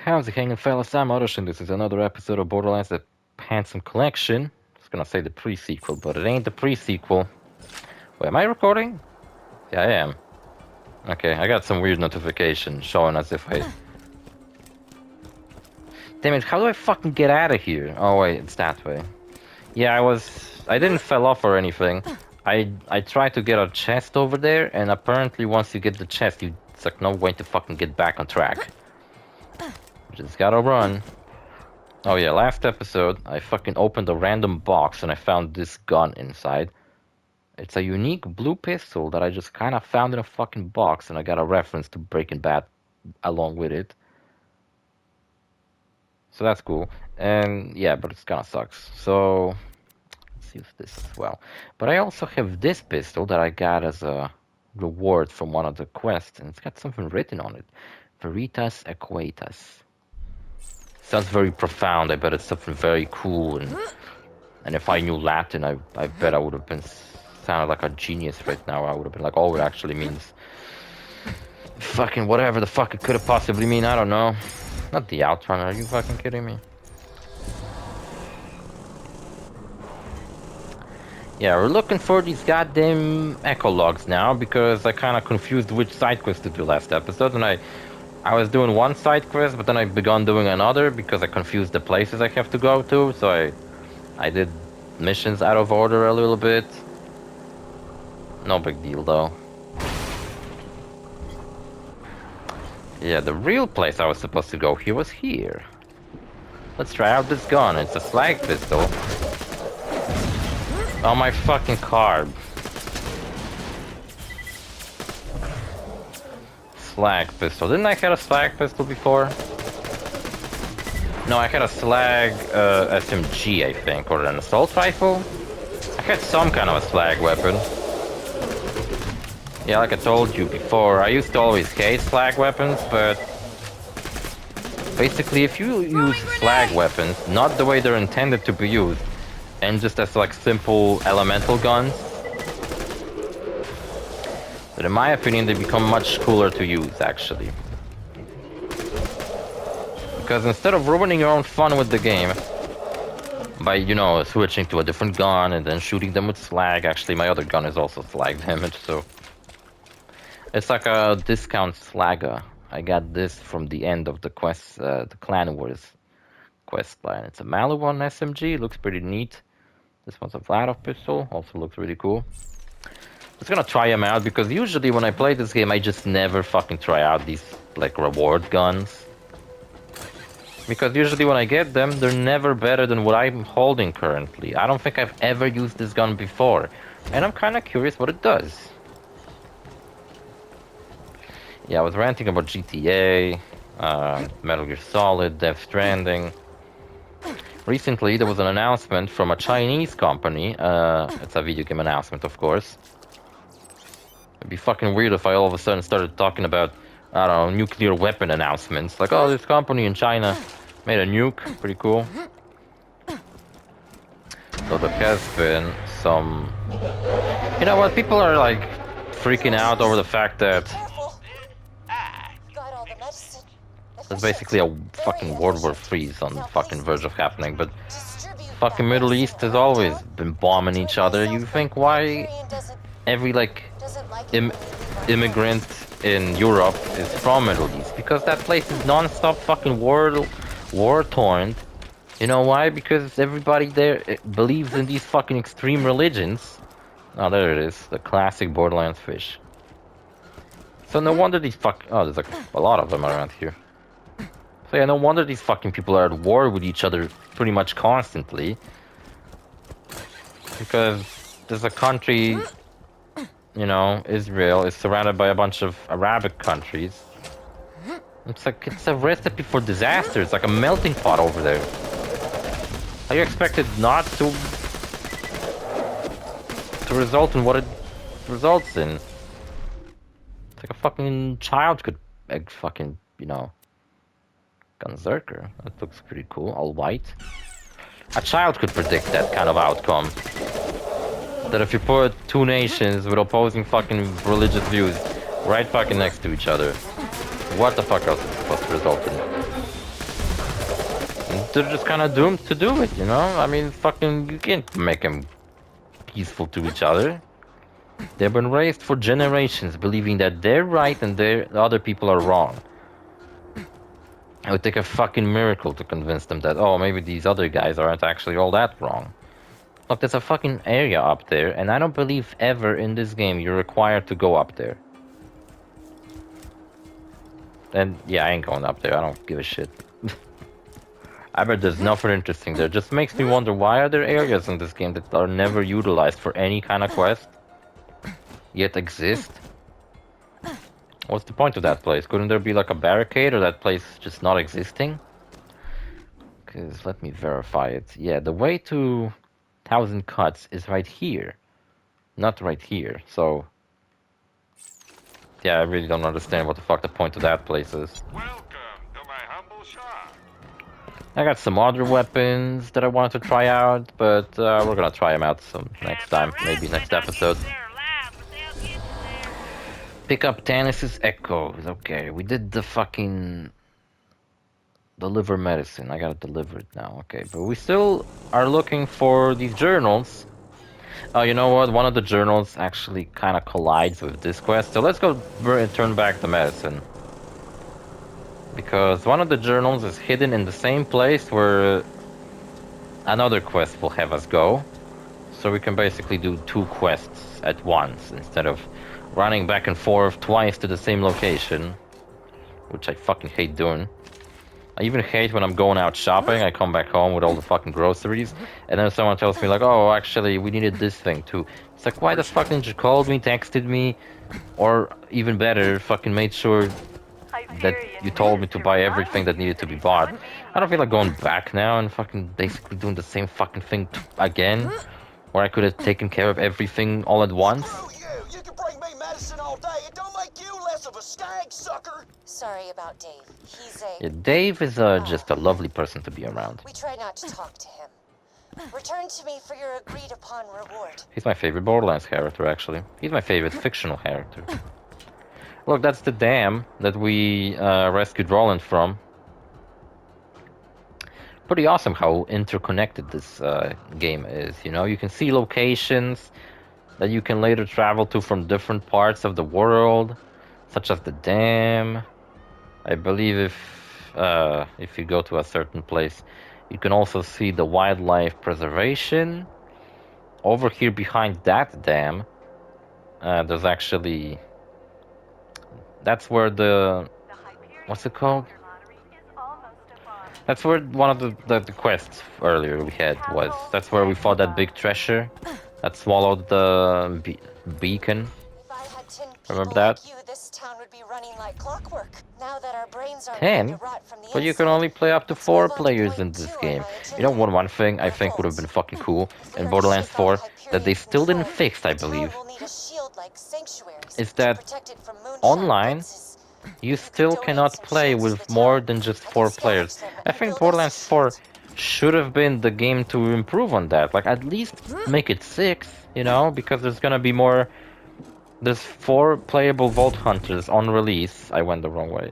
How's it hanging, fellas? I'm OrosZ, and this is another episode of Borderlands The Handsome Collection. I was gonna say the pre-sequel, but it ain't the pre-sequel. Wait, am I recording? Yeah, I am. Okay, I got some weird notification showing as if I... Damn it, how do I fucking get out of here? Oh wait, it's that way. Yeah, I didn't fell off or anything. I tried to get a chest over there, and apparently once you get the chest, it's like no way to fucking get back on track. Just gotta run. Oh yeah, last episode, I fucking opened a random box and I found this gun inside. It's a unique blue pistol that I just kind of found in a fucking box, and I got a reference to Breaking Bad along with it. So that's cool. And yeah, but it kind of sucks. So let's use this as well. But I also have this pistol that I got as a reward from one of the quests, and it's got something written on it. Veritas Equatus. Sounds very profound. I bet it's something very cool, and if I knew Latin, I bet I would have been sounded like a genius right now. I would have been like, oh, it actually means fucking whatever the fuck it could have possibly mean. I don't know. Not the Outrunner. Are you fucking kidding me? Yeah, we're looking for these goddamn echo logs now because I kind of confused which side quest to do last episode, and I was doing one side quest, but then I began doing another because I confused the places I have to go to, so I did missions out of order a little bit. No big deal, though. Yeah, the real place I was supposed to go here was here. Let's try out this gun. It's a slag pistol. Oh, my fucking carb. Slag pistol. Didn't I have a slag pistol before? No, I had a slag SMG, I think, or an assault rifle. I had some kind of a slag weapon. Yeah, like I told you before, I used to always hate slag weapons, but basically if you use slag weapons, not the way they're intended to be used, and just as like simple elemental guns, but in my opinion, they become much cooler to use, actually. Because instead of ruining your own fun with the game by, you know, switching to a different gun and then shooting them with slag, actually my other gun is also slag damage, so... It's like a discount slagger. I got this from the end of the quest, the Clan Wars quest line. It's a Maluwan SMG, looks pretty neat. This one's a Vladov pistol, also looks really cool. Just gonna try them out, because usually when I play this game, I just never fucking try out these, like, reward guns. Because usually when I get them, they're never better than what I'm holding currently. I don't think I've ever used this gun before, and I'm kinda curious what it does. Yeah, I was ranting about GTA, Metal Gear Solid, Death Stranding. Recently, there was an announcement from a Chinese company. It's a video game announcement, of course. It'd be fucking weird if I all of a sudden started talking about, I don't know, nuclear weapon announcements. Like, oh, this company in China made a nuke. Pretty cool. So there has been some... You know what? People are, like, freaking out over the fact that there's basically a fucking World War III on the fucking verge of happening, but fucking Middle East has always been bombing each other. You think why every, like, immigrant in Europe is from Middle East? Because that place is non-stop fucking war-torn. You know why? Because everybody there believes in these fucking extreme religions. Oh, there it is. The classic Borderlands fish. So no wonder these oh, there's like a lot of them around here. So yeah, no wonder these fucking people are at war with each other pretty much constantly. Because there's a country, you know, Israel is surrounded by a bunch of Arabic countries. It's like, it's a recipe for disaster. It's like a melting pot over there. How you expect it not to result in what it results in? It's like a fucking child could fucking, you know, Gunzerker. That looks pretty cool. All white. A child could predict that kind of outcome. That if you put two nations with opposing fucking religious views right fucking next to each other, what the fuck else is supposed to result in? they're just kind of doomed to do it, you know? I mean, fucking, you can't make them peaceful to each other. They've been raised for generations believing that they're right and the other people are wrong. It would take a fucking miracle to convince them that, oh, maybe these other guys aren't actually all that wrong. Look, there's a fucking area up there, and I don't believe ever in this game you're required to go up there. And yeah, I ain't going up there, I don't give a shit. I bet there's nothing interesting there. It just makes me wonder, why are there areas in this game that are never utilized for any kind of quest, yet exist? What's the point of that place? Couldn't there be like a barricade, or that place just not existing? Because let me verify it. Yeah, the way to 1,000 Cuts is right here, not right here. So yeah, I really don't understand what the fuck the point of that place is. Welcome to my humble shop. I got some other weapons that I wanted to try out, but we're gonna try them out some next time, maybe next episode. Pick up Tannis's Echoes. Okay, we did the fucking deliver medicine. I gotta deliver it now. Okay, but we still are looking for these journals. Oh, you know what? One of the journals actually kind of collides with this quest. So let's go turn back the medicine. Because one of the journals is hidden in the same place where another quest will have us go. So we can basically do 2 quests at once instead of running back and forth twice to the same location, which I fucking hate doing. I even hate when I'm going out shopping, I come back home with all the fucking groceries, and then someone tells me like, oh, actually, we needed this thing too. It's like, why the fuck didn't you call me, texted me, or even better, fucking made sure that you told me to buy everything that needed to be bought. I don't feel like going back now and fucking basically doing the same fucking thing again, where I could have taken care of everything all at once. You can bring me medicine all day. It don't make you less of a stag sucker. Sorry about Dave. He's a... Yeah, Dave is just a lovely person to be around. We try not to talk to him. Return to me for your agreed upon reward. He's my favorite Borderlands character, actually. He's my favorite fictional character. Look, that's the dam that we rescued Roland from. Pretty awesome how interconnected this game is, you know? You can see locations that you can later travel to from different parts of the world, such as the dam. I believe if you go to a certain place, you can also see the wildlife preservation. Over here behind that dam, there's actually... That's where the... What's it called? That's where one of the quests earlier we had was. That's where we fought that big treasure that swallowed the beacon. Remember that? This town would be running like clockwork. Now that our brains aren't 10? But you can only play up to 4 players in this game. You know what, one thing I think would have been fucking cool in Borderlands 4 that they still didn't fix, I believe, is that online you still cannot play with more than just 4 players. I think Borderlands 4 should have been the game to improve on that. Like, at least make it 6, you know, because there's gonna be more... There's 4 playable Vault Hunters on release. I went the wrong way.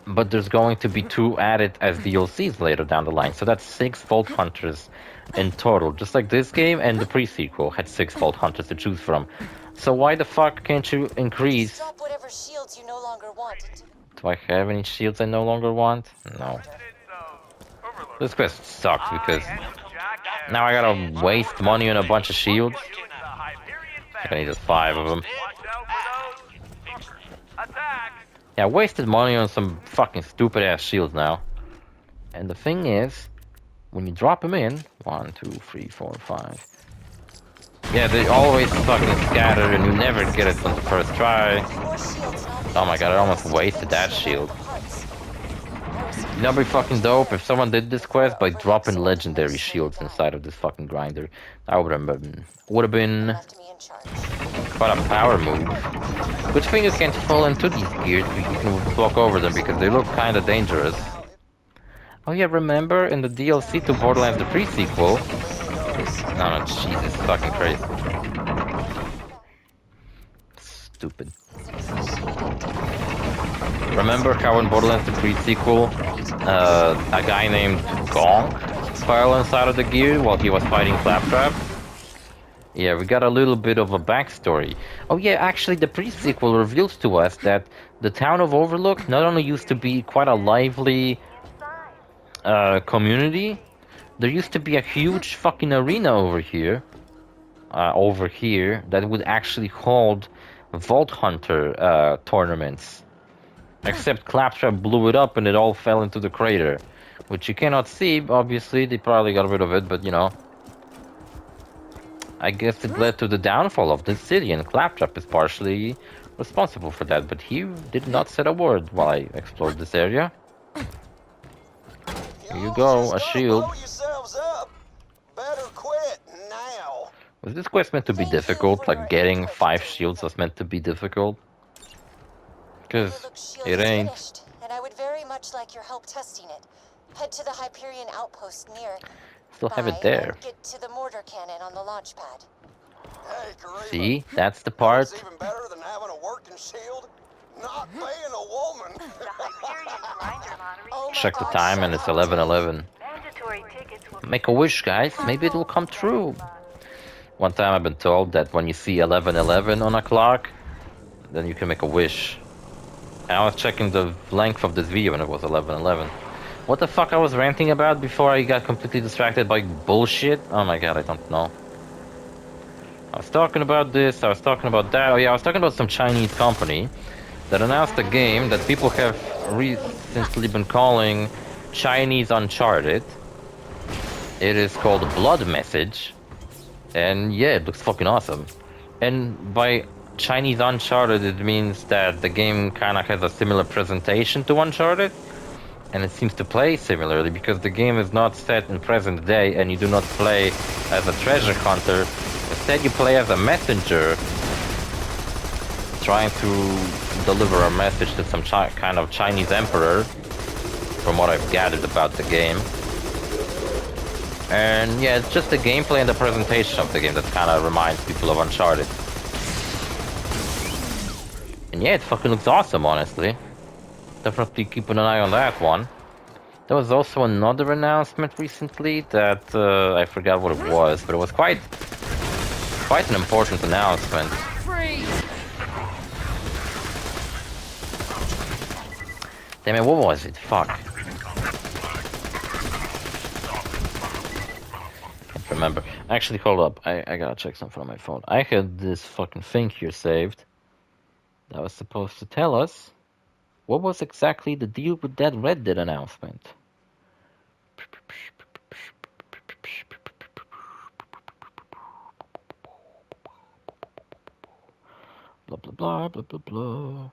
But there's going to be 2 added as DLCs later down the line. So that's 6 Vault Hunters in total. Just like this game and the pre-sequel had 6 Vault Hunters to choose from. So why the fuck can't you increase... Stop whatever shields you no longer want. Do I have any shields I no longer want? No. This quest sucks because now I gotta waste money on a bunch of shields. I need just 5 of them. Yeah, I wasted money on some fucking stupid ass shields now. And the thing is, when you drop them in, 1, 2, 3, 4, 5. Yeah, they always fucking scatter and you never get it on the first try. Oh my god, I almost wasted that shield. You know, it'd be fucking dope if someone did this quest by dropping legendary shields inside of this fucking grinder. That would have been quite a power move. Good thing you can't fall into these gears, but you can walk over them because they look kinda dangerous. Oh yeah, remember in the DLC to Borderlands the pre-sequel? No, Jesus, fucking crazy. Stupid. Remember how in Borderlands the pre-sequel, a guy named Gong fell inside of the gear while he was fighting Claptrap? Yeah, we got a little bit of a backstory. Oh yeah, actually the pre-sequel reveals to us that the town of Overlook not only used to be quite a lively community, there used to be a huge fucking arena over here that would actually hold Vault Hunter tournaments. Except Claptrap blew it up and it all fell into the crater. Which you cannot see, obviously, they probably got rid of it, but you know. I guess it led to the downfall of this city, and Claptrap is partially responsible for that, but he did not say a word while I explored this area. Here you go, a shield. Blow yourselves up. Better quit now. Was this quest meant to be difficult? Like getting 5 shields was meant to be difficult? Because it ain't. Finished, and I would very much like your help testing it. Head to the Hyperion outpost near. Still have it there. Get to the mortar cannon on the launch pad. Hey, Karima. See, that's the part. It's even better than having a working shield. Not being a woman. Oh my Check the God, time and it's 11:11. Mandatory tickets will Make a wish, guys. Maybe it will come true. One time I've been told that when you see 11:11 on a clock, then you can make a wish. And I was checking the length of this video and it was 11:11. What the fuck I was ranting about before I got completely distracted by bullshit? Oh my god, I don't know. I was talking about this, I was talking about that. Oh yeah, I was talking about some Chinese company that announced a game that people have recently been calling Chinese Uncharted. It is called Blood Message. And yeah, it looks fucking awesome. And by Chinese Uncharted, it means that the game kind of has a similar presentation to Uncharted. And it seems to play similarly because the game is not set in present day and you do not play as a treasure hunter. Instead you play as a messenger trying to deliver a message to some kind of Chinese emperor, from what I've gathered about the game. And yeah, it's just the gameplay and the presentation of the game that kind of reminds people of Uncharted. And yeah, it fucking looks awesome, honestly. Definitely keeping an eye on that one. There was also another announcement recently that I forgot what it was, but it was quite an important announcement. Damn it, what was it? Fuck. Can't remember. Actually, hold up. I gotta check something on my phone. I had this fucking thing here saved that was supposed to tell us what was exactly the deal with that Red Dead announcement. Blah blah blah blah blah blah.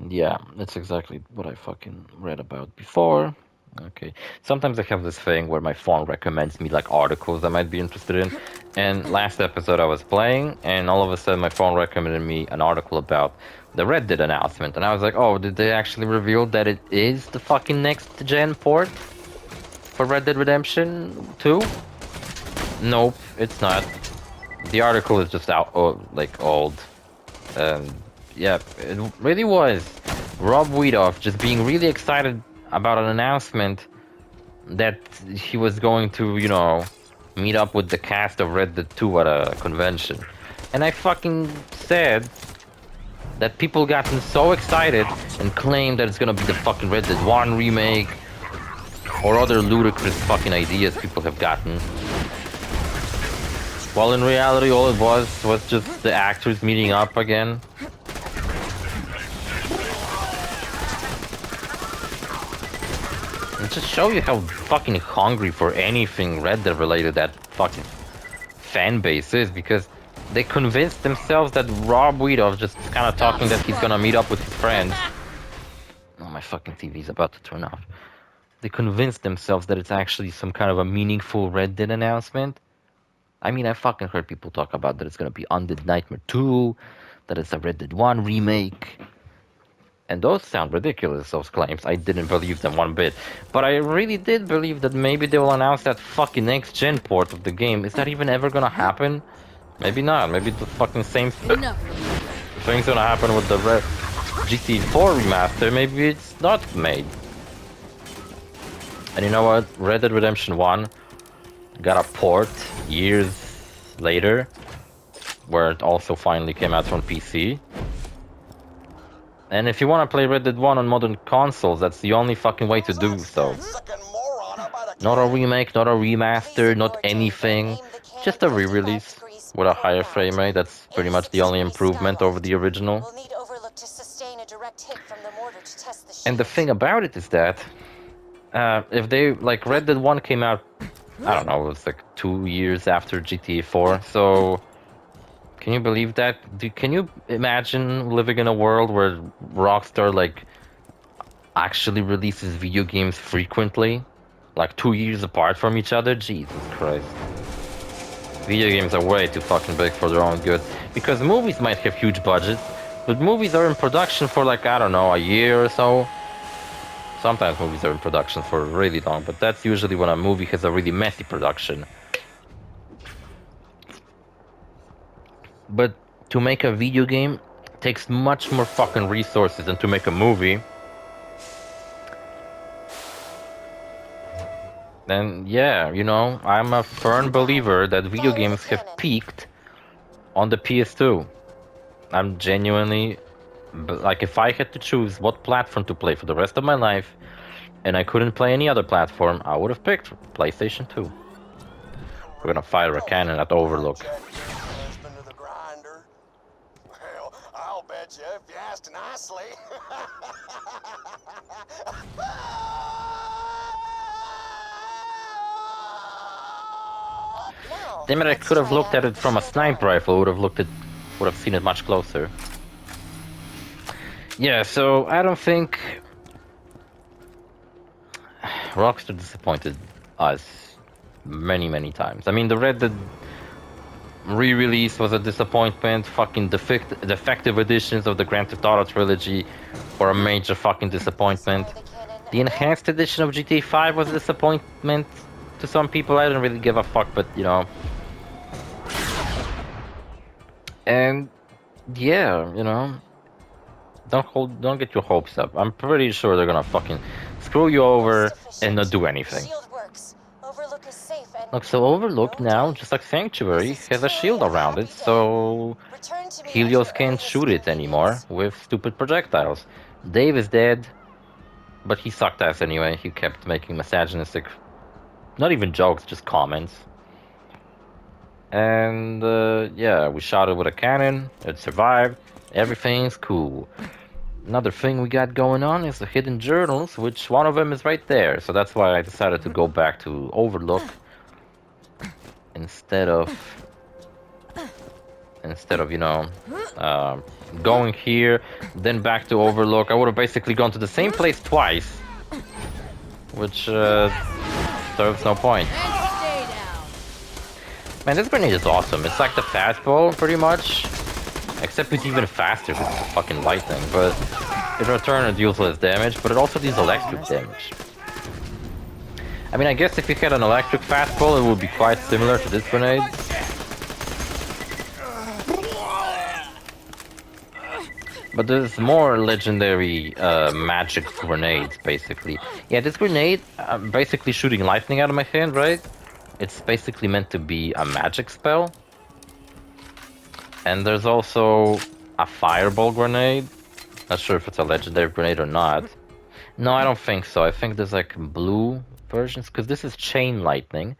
Yeah, that's exactly what I fucking read about before. Okay. Sometimes I have this thing where my phone recommends me like articles I might be interested in. And last episode I was playing and all of a sudden my phone recommended me an article about the Red Dead announcement. And I was like, oh, did they actually reveal that it is the fucking next gen port for Red Dead Redemption 2? Nope, it's not. The article is just out, like old. Yeah, it really was Rob Weedoff just being really excited about an announcement that he was going to, you know, meet up with the cast of Red Dead 2 at a convention. And I fucking said that people gotten so excited and claimed that it's gonna be the fucking Red Dead 1 remake or other ludicrous fucking ideas people have gotten. While in reality all it was just the actors meeting up again. And just show you how fucking hungry for anything Red Dead related that fucking fan base is, because they convinced themselves that Rob Weedoff just kind of talking that he's gonna meet up with his friends. Oh, my fucking TV's about to turn off. They convinced themselves that it's actually some kind of a meaningful Red Dead announcement. I mean, I fucking heard people talk about that it's gonna be Undead Nightmare 2, that it's a Red Dead 1 remake. And those sound ridiculous, those claims. I didn't believe them one bit. But I really did believe that maybe they will announce that fucking next-gen port of the game. Is that even ever gonna happen? Maybe not. Maybe the fucking same thing's gonna happen with the GT4 remaster. Maybe it's not made. And you know what? Red Dead Redemption 1 got a port years later, where it also finally came out on PC. And if you want to play Red Dead 1 on modern consoles, that's the only fucking way to do so. Not a remake, not a remaster, not anything. Just a re-release with a higher frame rate. That's pretty much the only improvement over the original. And the thing about it is that if they, like, Red Dead 1 came out, I don't know, it was like 2 years after GTA 4, so can you believe that? Can you imagine living in a world where Rockstar, like, actually releases video games frequently? Like 2 years apart from each other? Jesus Christ. Video games are way too fucking big for their own good. Because movies might have huge budgets, but movies are in production for, like, I don't know, a year or so. Sometimes movies are in production for really long, but that's usually when a movie has a really messy production. But to make a video game takes much more fucking resources than to make a movie. And yeah, you know, I'm a firm believer that video games have peaked on the PS2. I'm genuinely, like, if I had to choose what platform to play for the rest of my life, and I couldn't play any other platform, I would have picked PlayStation 2. We're gonna fire a cannon at Overlook. Well, I'll bet you if you asked nicely. Damn it, I could have looked at it from a sniper rifle, would have seen it much closer. Yeah, so I don't think Rockstar disappointed us many times. I mean, the Red Dead re-release was a disappointment. Fucking defective editions of the Grand Theft Auto trilogy were a major fucking disappointment. The enhanced edition of GTA 5 was a disappointment to some people. I didn't really give a fuck, but you know. And yeah, you know, don't get your hopes up. I'm pretty sure they're gonna fucking screw you over and not do anything. Look, so Overlook now, just like Sanctuary, has a shield around it, so Helios can't shoot it anymore with stupid projectiles. Dave is dead, but he sucked ass anyway. He kept making misogynistic, not even jokes, just comments. And yeah, we shot it with a cannon, it survived, everything's cool. Another thing we got going on is the hidden journals, which one of them is right there. So that's why I decided to go back to Overlook instead of you know, going here, then back to Overlook. I would have basically gone to the same place twice, which serves no point. Man, this grenade is awesome. It's like the fastball, pretty much. Except it's even faster because it's fucking lightning, but in return it deals less damage, but it also deals electric damage. I mean, I guess if you had an electric fastball, it would be quite similar to this grenade. But there's more legendary magic grenades, basically. Yeah, this grenade, I'm basically shooting lightning out of my hand, right? It's basically meant to be a magic spell. And there's also a fireball grenade. Not sure if it's a legendary grenade or not. No, I don't think so. I think there's like blue versions, because this is chain lightning.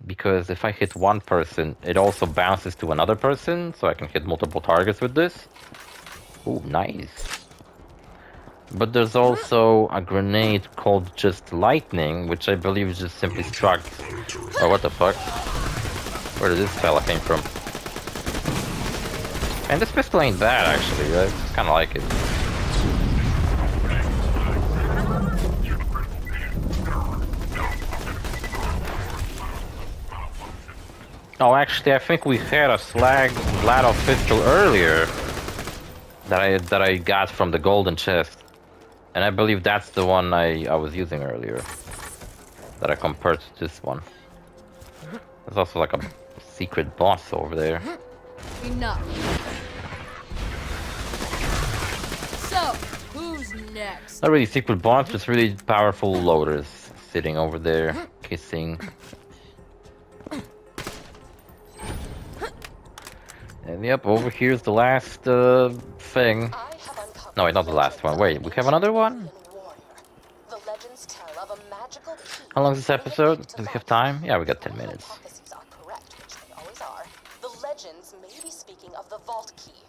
Because if I hit one person, it also bounces to another person, so I can hit multiple targets with this. Ooh, nice. But there's also a grenade called just lightning, which I believe is just simply struck. Oh, what the fuck? Where did this fella came from? And this pistol ain't bad, actually. I kind of like it. Oh, actually, I think we had a slag Bladov pistol earlier that I got from the golden chest, and I believe that's the one I was using earlier that I compared to this one. There's also like a secret boss over there. Enough. So, who's next? Not really secret boss, just really powerful loaders sitting over there, kissing. And yep, over here's the last thing. No, wait, not the last one. Wait, we have another one? The legends tell of a magical key. How long is this episode? Do we have time? Yeah, we got 10 minutes. Prophecies are correct, which they always are. The legends may be speaking of the vault key.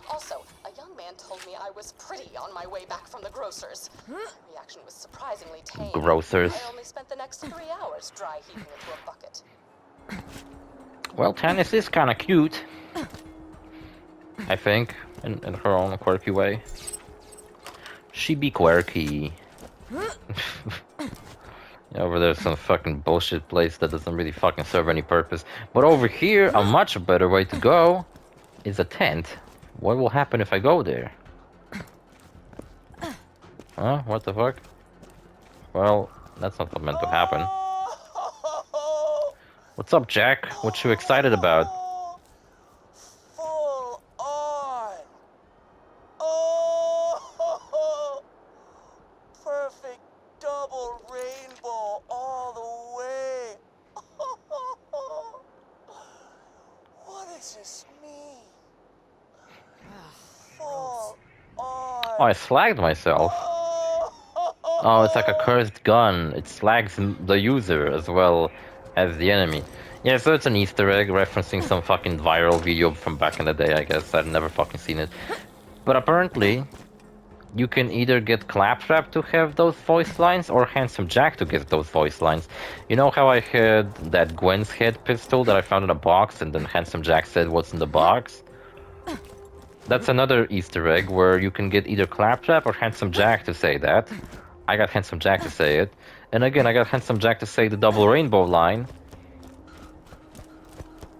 Also, a young man told me I was pretty on my way back from the grocer's. Reaction was surprisingly tame. Grocers. I only spent the next 3 hours dry heaving into a bucket. Well, Tannis is kind of cute. I think, in her own quirky way. She be quirky. Yeah, over there's some fucking bullshit place that doesn't really fucking serve any purpose. But over here, a much better way to go is a tent. What will happen if I go there? Huh? What the fuck? Well, that's not what meant to happen. What's up, Jack? What you excited about? Full on. Oh, perfect double rainbow all the way. What does this mean? Full on. Oh, I slagged myself. Oh, it's like a cursed gun. It slags the user as well as the enemy. Yeah, so it's an Easter egg referencing some fucking viral video from back in the day, I guess. I've never fucking seen it. But apparently, you can either get Claptrap to have those voice lines or Handsome Jack to get those voice lines. You know how I had that Gwen's head pistol that I found in a box and then Handsome Jack said what's in the box? That's another Easter egg where you can get either Claptrap or Handsome Jack to say that. I got Handsome Jack to say it. And again, I got Handsome Jack to say the double rainbow line.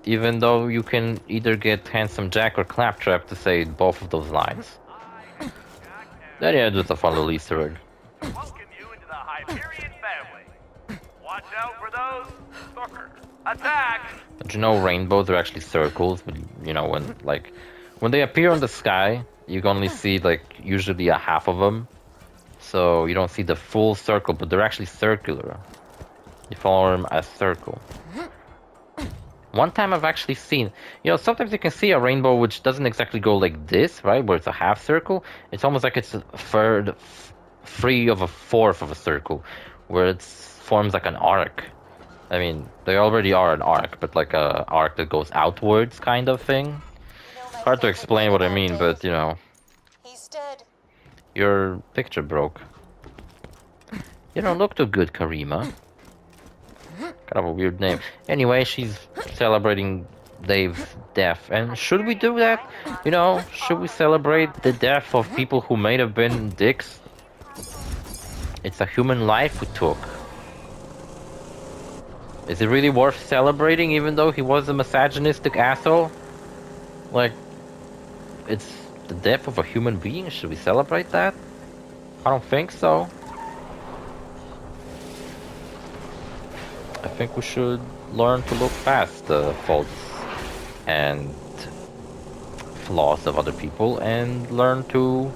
Even though you can either get Handsome Jack or Claptrap to say both of those lines. Then yeah, just a fun little Easter egg. Welcome you into the Hyperion family. Watch out for those suckers. Attack! But you know, rainbows are actually circles. But you know, when they appear in the sky, you can only see like usually a half of them. So you don't see the full circle, but they're actually circular. You form a circle. One time I've actually seen, you know, sometimes you can see a rainbow which doesn't exactly go like this, right? Where it's a half circle. It's almost like it's a third, three of a fourth of a circle, where it forms like an arc. I mean, they already are an arc, but like a arc that goes outwards kind of thing. Hard to explain what I mean, but you know. He's dead. Your picture broke. You don't look too good, Karima. Kind of a weird name. Anyway, she's celebrating Dave's death. And should we do that? You know, should we celebrate the death of people who may have been dicks? It's a human life we took. Is it really worth celebrating even though he was a misogynistic asshole? Like, it's the death of a human being? Should we celebrate that? I don't think so. I think we should learn to look past the faults and flaws of other people and learn to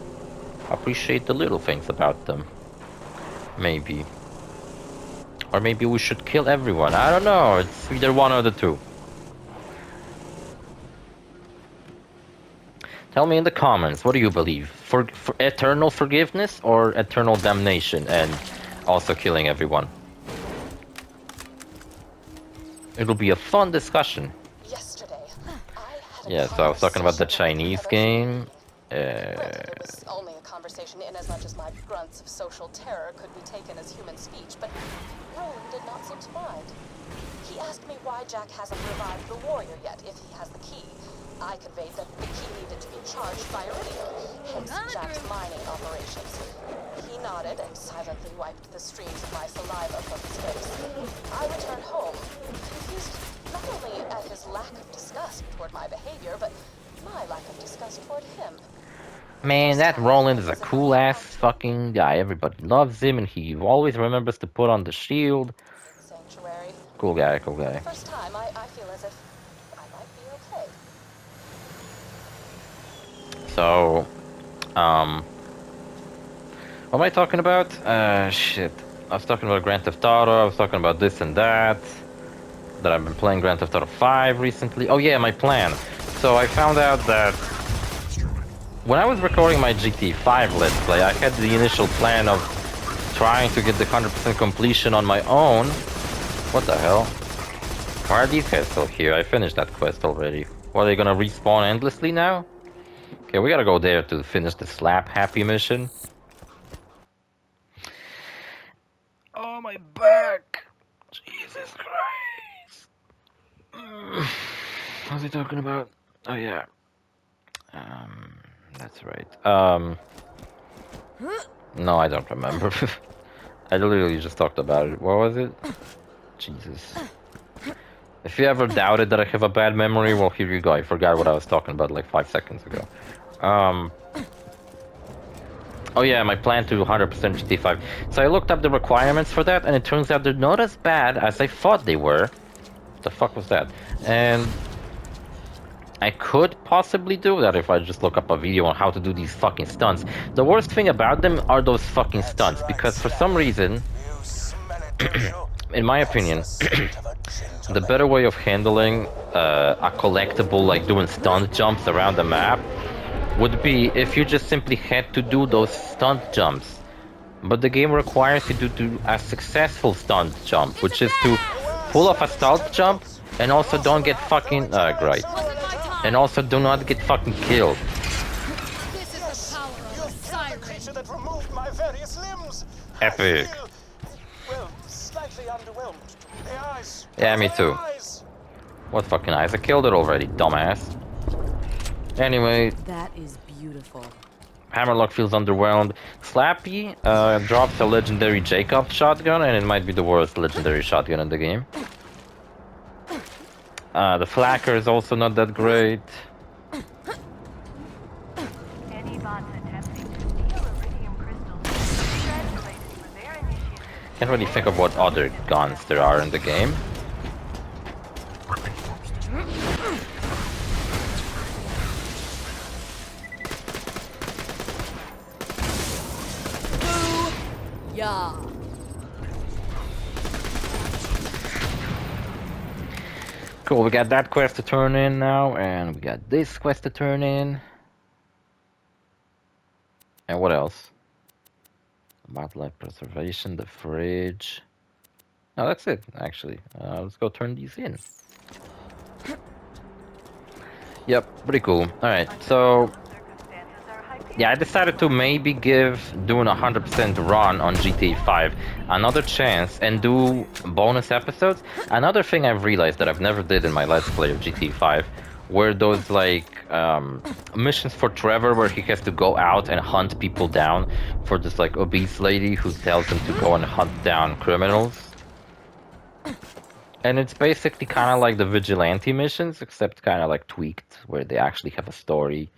appreciate the little things about them. Maybe. Or maybe we should kill everyone. I don't know. It's either one or the two. Tell me in the comments, what do you believe? For eternal forgiveness or eternal damnation and also killing everyone? It'll be a fun discussion. Yesterday, Yeah, so I was talking about the Chinese game. It was only a conversation in as much as my grunts of social terror could be taken as human speech, but Rowan did not seem to mind. He asked me why Jack hasn't revived the warrior yet if he has the key. I conveyed that the key needed to be charged via radio, hence Jack's mining operations. He nodded and silently wiped the streams of my saliva from his face. I returned home, confused not only at his his lack of disgust toward my behavior, but my lack of disgust toward him. Man, that Roland is a cool-ass fucking guy. Everybody loves him, and he always remembers to put on the shield. Sanctuary. Cool guy, cool For the guy. first time, I feel as if I might be okay. So, what am I talking about? Shit. I was talking about Grand Theft Auto, I was talking about this and that. That I've been playing Grand Theft Auto 5 recently. Oh yeah, my plan. So I found out that when I was recording my GT5 Let's Play, I had the initial plan of trying to get the 100% completion on my own. What the hell? Why are these guys still here? I finished that quest already. What, are they gonna respawn endlessly now? Okay, we gotta go there to finish the Slap Happy mission. Oh, my back! Jesus Christ! What was he talking about? Oh, yeah. That's right. No, I don't remember. I literally just talked about it. What was it? Jesus. If you ever doubted that I have a bad memory, well, here you go. I forgot what I was talking about like 5 seconds ago. Oh yeah, my plan to 100% GT5. So I looked up the requirements for that, and it turns out they're not as bad as I thought they were. What the fuck was that? And I could possibly do that if I just look up a video on how to do these fucking stunts. The worst thing about them are those fucking stunts, because for some reason, in my opinion, the better way of handling a collectible, like doing stunt jumps around the map, would be if you just simply had to do those stunt jumps. But the game requires you to do a successful stunt jump, which is to pull off a stunt jump and also don't get fucking... great. And also do not get fucking killed. This is the power of a siren. creature that removed my various limbs. Epic. I feel, well, slightly underwhelmed. The eyes. Yeah, me the too. eyes. What fucking eyes? I killed it already, dumbass. Anyway, That is beautiful. Hammerlock feels underwhelmed. Slappy drops a legendary Jacob shotgun, and it might be the worst legendary shotgun in the game. The Flacker is also not that great. Any bots attempting to steal iridium crystals will be congratulated for their initiative. Can't really think of what other guns there are in the game. Yeah. Cool, we got that quest to turn in now, and we got this quest to turn in. And what else? Wildlife preservation, the fridge. No, that's it, actually. Let's go turn these in. Yep, pretty cool. Alright, so... Circumstances are hypothetical. yeah, I decided to maybe give doing 100% run on GTA 5 another chance and do bonus episodes. Another thing I've realized that I've never did in my Let's Play of GTA 5 were those like missions for Trevor where he has to go out and hunt people down for this like obese lady who tells him to go and hunt down criminals. And it's basically kind of like the vigilante missions, except kind of like tweaked, where they actually have a story.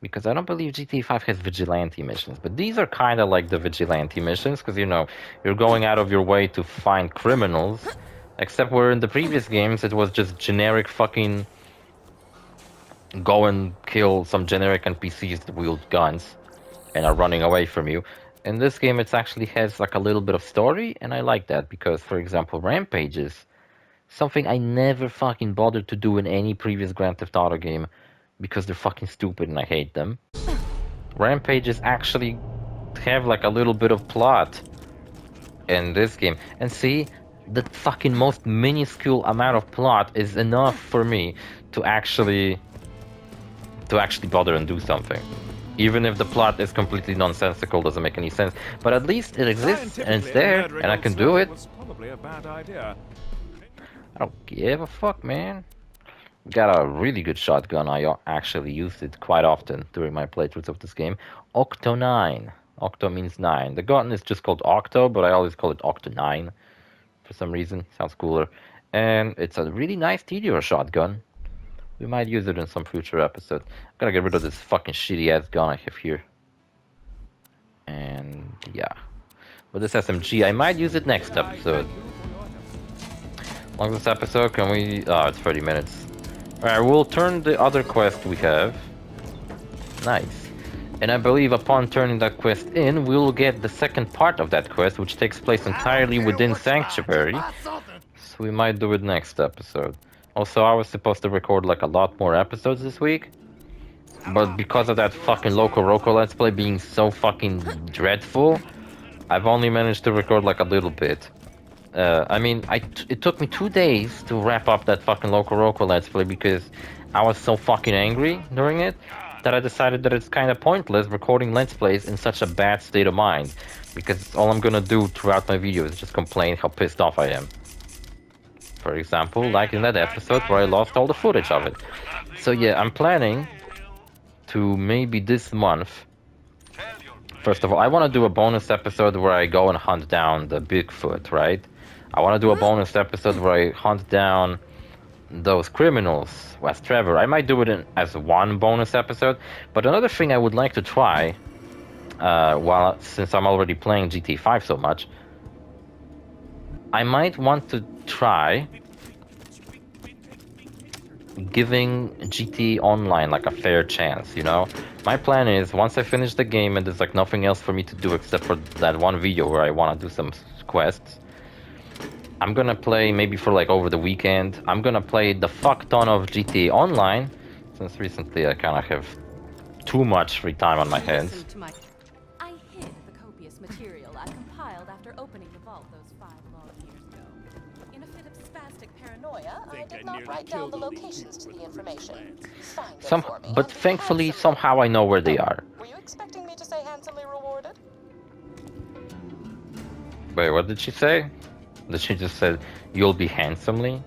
Because I don't believe GTA 5 has vigilante missions, but these are kind of like the vigilante missions, because you know, you're going out of your way to find criminals, except where in the previous games it was just generic fucking go and kill some generic NPCs that wield guns and are running away from you. In this game it actually has like a little bit of story, and I like that because, for example, rampages, something I never fucking bothered to do in any previous Grand Theft Auto game because they're fucking stupid and I hate them. Rampages actually have like a little bit of plot in this game. And see, the fucking most minuscule amount of plot is enough for me to actually bother and do something. Even if the plot is completely nonsensical, doesn't make any sense. But at least it exists and it's there and I can do it. Was probably a bad idea. I don't give a fuck, man. Got a really good shotgun. I actually used it quite often during my playthroughs of this game. Octo 9. Octo means 9. The gun is just called Octo, but I always call it Octo 9 for some reason. Sounds cooler. And it's a really nice TDR shotgun. We might use it in some future episode. Gotta get rid of this fucking shitty ass gun I have here. And yeah. But this SMG, I might use it next episode. Long this episode, can we... Oh, it's 30 minutes. Alright, we'll turn the other quest we have. Nice. And I believe upon turning that quest in, we'll get the second part of that quest, which takes place entirely within Sanctuary. So we might do it next episode. Also, I was supposed to record like a lot more episodes this week. But because of that fucking Loco Roco Let's Play being so fucking dreadful, I've only managed to record like a little bit. I mean, it took me 2 days to wrap up that fucking Loco Roco Let's Play because I was so fucking angry during it that I decided that it's kind of pointless recording Let's Plays in such a bad state of mind. Because all I'm gonna do throughout my videos is just complain how pissed off I am. For example, like in that episode where I lost all the footage of it. So yeah, I'm planning to maybe this month. First of all, I want to do a bonus episode where I go and hunt down the Bigfoot, right? I want to do a bonus episode where I hunt down those criminals, West Trevor. I might do it as one bonus episode, but another thing I would like to try, since I'm already playing GT5 so much, I might want to try giving GT Online like a fair chance, you know? My plan is, once I finish the game and there's like nothing else for me to do except for that one video where I want to do some quests, I'm gonna play, maybe for like over the weekend, I'm gonna play the fuck ton of GT Online, since recently I kind of have too much free time on my hands. I hid the copious material I compiled after opening the vault those 5 long years ago. In a fit of spastic Paranoia, I did not write down the locations to the information. Find it for me, But and be thankfully, handsomely somehow I know where they are. Were you expecting me to say handsomely rewarded? Wait, what did she say? Did she just say, you'll be handsomely?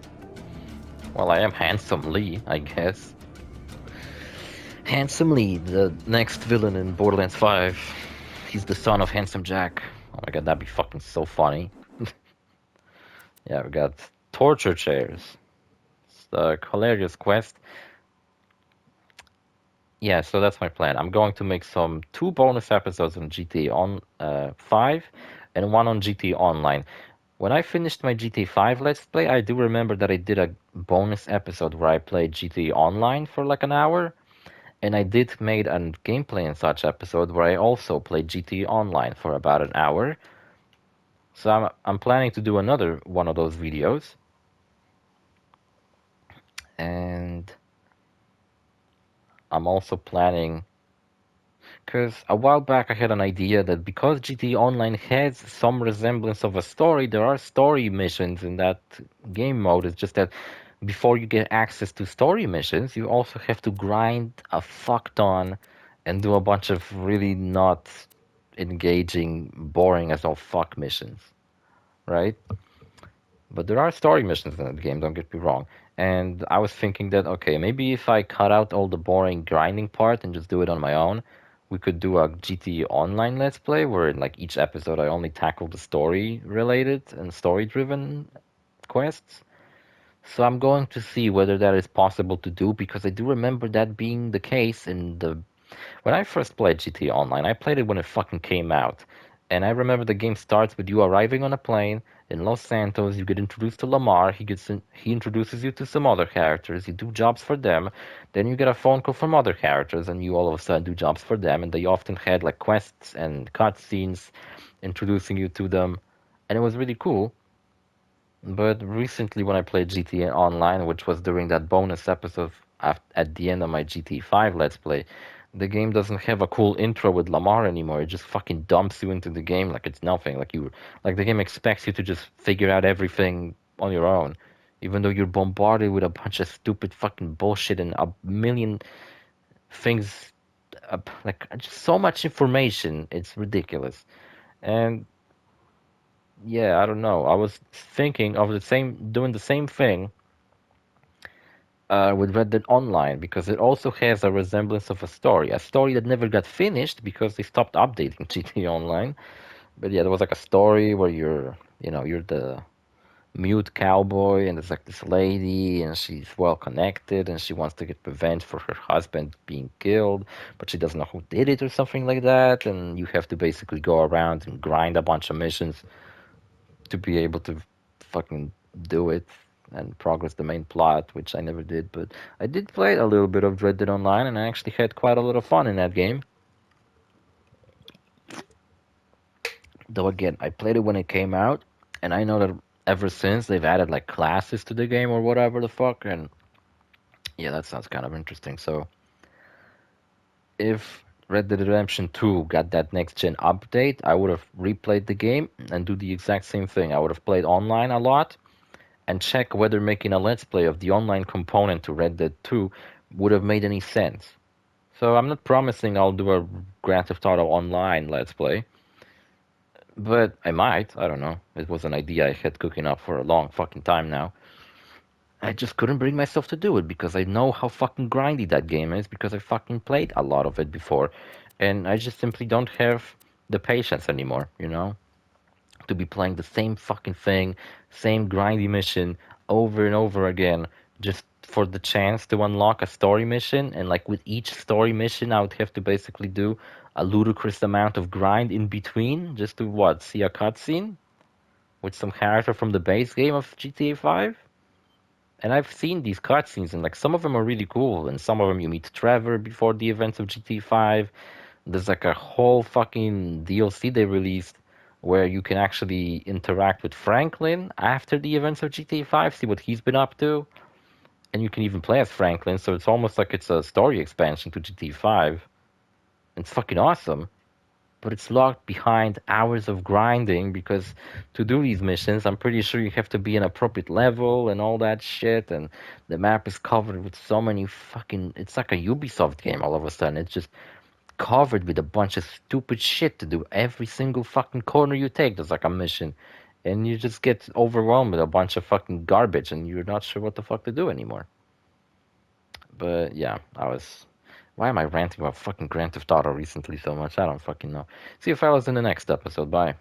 Well, I am handsomely, I guess. Handsomely, the next villain in Borderlands 5. He's the son of Handsome Jack. Oh my god, that'd be fucking so funny. Yeah, we got torture chairs. It's the hilarious quest. Yeah, so that's my plan. I'm going to make 2 bonus episodes on GT on 5 and 1 on GT Online. When I finished my GT5 Let's Play, I do remember that I did a bonus episode where I played GT Online for like an hour. And I did made a gameplay and such episode where I also played GT Online for about an hour. So I'm planning to do another one of those videos. And I'm also planning, because a while back I had an idea that because GT Online has some resemblance of a story, there are story missions in that game mode. It's just that before you get access to story missions, you also have to grind a fuck ton and do a bunch of really not engaging, boring as all fuck missions, right? But there are story missions in that game, don't get me wrong. And I was thinking that, okay, maybe if I cut out all the boring grinding part and just do it on my own, we could do a GT Online Let's Play where in like each episode I only tackle the story related and story driven quests. So I'm going to see whether that is possible to do, because I do remember that being the case when I first played GT Online. I played it when it fucking came out. And I remember the game starts with you arriving on a plane in Los Santos. You get introduced to Lamar. He introduces you to some other characters. You do jobs for them. Then you get a phone call from other characters, and you all of a sudden do jobs for them. And they often had like quests and cutscenes introducing you to them, and it was really cool. But recently, when I played GTA Online, which was during that bonus episode at the end of my GT5 Let's Play, the game doesn't have a cool intro with Lamar anymore. It just fucking dumps you into the game like it's nothing. Like the game expects you to just figure out everything on your own, even though you're bombarded with a bunch of stupid fucking bullshit and a million things, like just so much information. It's ridiculous. And yeah, I don't know. I was thinking of doing the same thing with Red Dead Online, because it also has a resemblance of a story that never got finished because they stopped updating GTA Online. But yeah, there was like a story where you're the mute cowboy, and there's like this lady, and she's well connected, and she wants to get revenge for her husband being killed, but she doesn't know who did it or something like that, and you have to basically go around and grind a bunch of missions to be able to fucking do it and progress the main plot, which I never did, but I did play a little bit of Red Dead Online, and I actually had quite a lot of fun in that game. Though again, I played it when it came out, and I know that ever since they've added like classes to the game or whatever the fuck, and yeah, that sounds kind of interesting. So if Red Dead Redemption 2 got that next gen update, I would have replayed the game and do the exact same thing. I would have played online a lot and check whether making a let's play of the online component to Red Dead 2 would have made any sense. So I'm not promising I'll do a Grand Theft Auto online let's play, but I might. I don't know. It was an idea I had cooking up for a long fucking time now. I just couldn't bring myself to do it because I know how fucking grindy that game is because I fucking played a lot of it before. And I just simply don't have the patience anymore, you know? To be playing the same fucking thing, same grindy mission over and over again just for the chance to unlock a story mission. And like with each story mission, I would have to basically do a ludicrous amount of grind in between just to what? See a cutscene with some character from the base game of GTA 5? And I've seen these cutscenes, and like some of them are really cool, and some of them you meet Trevor before the events of GTA 5. There's like a whole fucking DLC they released where you can actually interact with Franklin after the events of GTA 5, see what he's been up to, and you can even play as Franklin, so it's almost like it's a story expansion to GTA 5. It's fucking awesome. But it's locked behind hours of grinding because to do these missions, I'm pretty sure you have to be an appropriate level and all that shit. And the map is covered with so many fucking. It's like a Ubisoft game all of a sudden. It's just covered with a bunch of stupid shit to do. Every single fucking corner you take, there's like a mission. And you just get overwhelmed with a bunch of fucking garbage and you're not sure what the fuck to do anymore. But yeah, I was. Why am I ranting about fucking Grand Theft Auto recently so much? I don't fucking know. See you fellas in the next episode. Bye.